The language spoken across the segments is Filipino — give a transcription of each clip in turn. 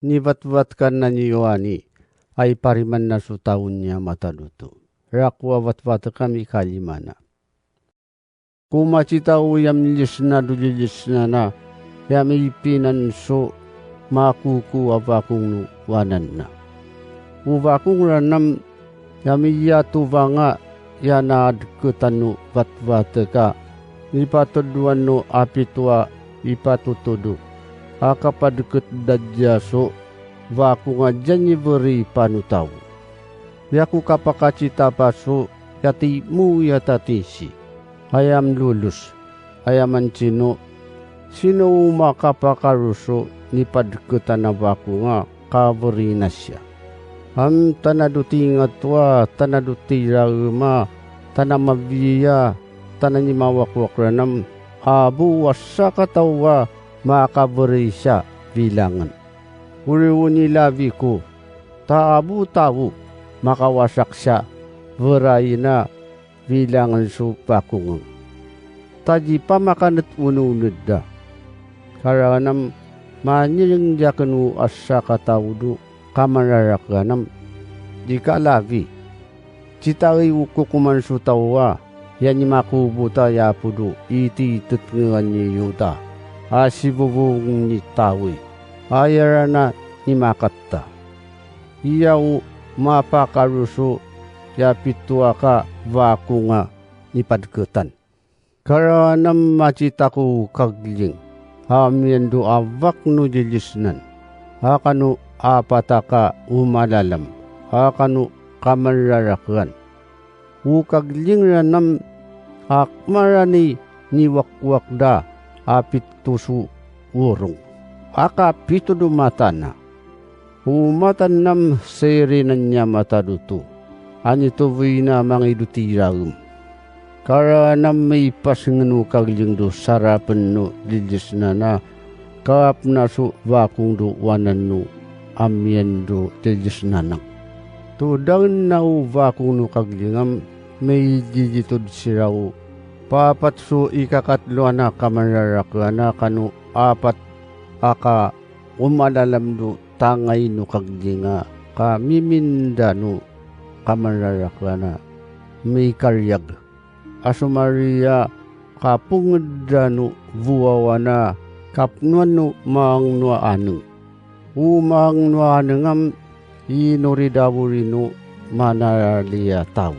Nibatbat kan na niyoani ay pariman na sutaun niya mataduto. Rakwa watwat kami kalimana. Kumacita uyam nilis na dulilis na yam ipinan so makuku abakung wanan na. Ubakung ranam yam iya tuvanga yana adkutanu watwataka ipatuduan no apitwa ipatutudu. Akapadukut dadyaso vakunga janyi beri panutaw. Yaku kapakacita paso yati mu yatatisi. Ayam lulus, ayaman cino, sino makapakaruso ni padkutan na vakunga kaberi nasya. Am tanaduti ngatwa, tanaduti rauma, tanamabiya, tananyimawak ranam, abu wasa katawa makaberi siya bilangan. Uriwuni labi ko, taabu tabu, makawasak siya, berai na bilangan su pakungang. Taji pa makanat ununod da. Karanam manyiling jakenu asa katawudu kamararakganam. Jika labi, citari ukukuman su tawa, yan makubuta yapudu iti tutngan ni yuda. Asibubung ni tawi. Ayarana ni makatta. Iyaw mapakaruso ya pituaka vakunga ni padkutan. Karanam macitaku kagling. Hamiendo avak no jilisnan. Hakanu apataka umalalam. Hakanu kamararakan. Ukagling ranam akmarani ni wakwakda apit tusu urong. Aka pitudu matana. Umatan nam serinan niya mataduto. Anito vina mangidutiraum. Karanam may pasinganu kagling do sarapan no lilis na kaap na su vakung do wanan no amyen do lilis nanang. Tudang na vakung no kaglingam may jijitod siraw. Papat su ikakatlo na kamararakana kanu apat aka umalalam do tangay no kaglinga kamiminda no kamararakana may karyag. Asumaria kapungda no buwawana kapnuan no mang nuaaneng. Umang nuaanengam inuridawuri no manaralia tao.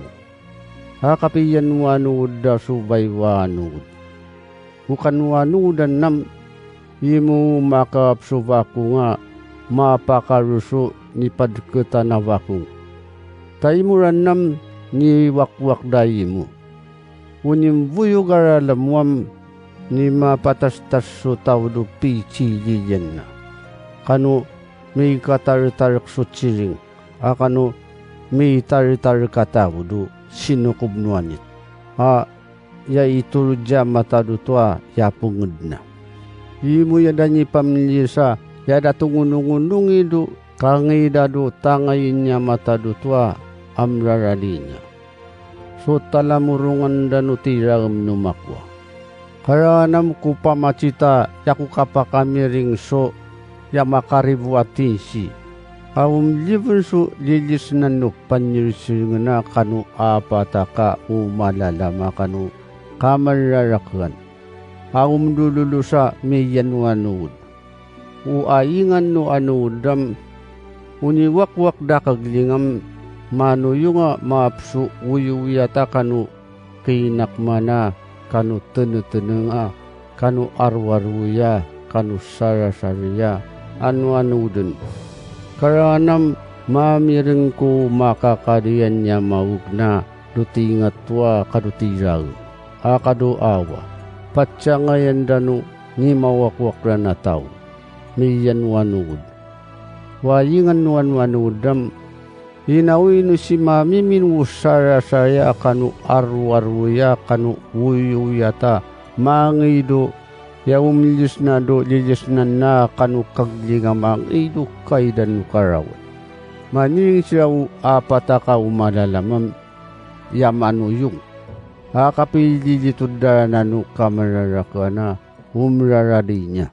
Hakapiyan wanu da subay wanu. Bukan wanu dan nam imu makapsubaku nga mapakaruso ni padkutan na wakung. Taimuran nam ni wakwak dayimu. Unim buyo garalamuam ni mapatastas so tawdo pichi jiyan na. Kano may katar-tarak so chiring. Akano may tar-tar katawdo sinukubnuanit. Ya iturudya matadutwa ya pungud na. Imu yadanyi pamilisa yada tungunungunungi do kangida do tangayin niya matadutwa amraralinya. So talamurungan danu tiragam numakwa. Karanam ku pamacita yaku kapakamiring so ya makaribuatinsi. Livin su lilis na no panyirisiringan na kanu apataka umalalama kanu kamararakan. Dululu sa miyan wanuud. Uayingan no anudam uniwakwak da kaglingam manuyunga maapsu uyuyata kanu kinakmana kanu tenu-tenenga kanu arwaruya kanu sarasariya anu-anudun. Karanam mamiring ko makakadian niya maugna dutingatwa kadutiraw. Akado awa. Patsangayan danu ni mawakwak na tao. Miyan wanuud. Wayingan wanudam. Hinawi no si mami minusara saya kanu arwaruya kanu uyuyata. Mangido. Ya umilis na do lilis na kanu kaglinga mangido kaidan karawat. Maning siya apataka umalalamam yamanuyong. Hakapili dito da nanu kamararakana umraradinya.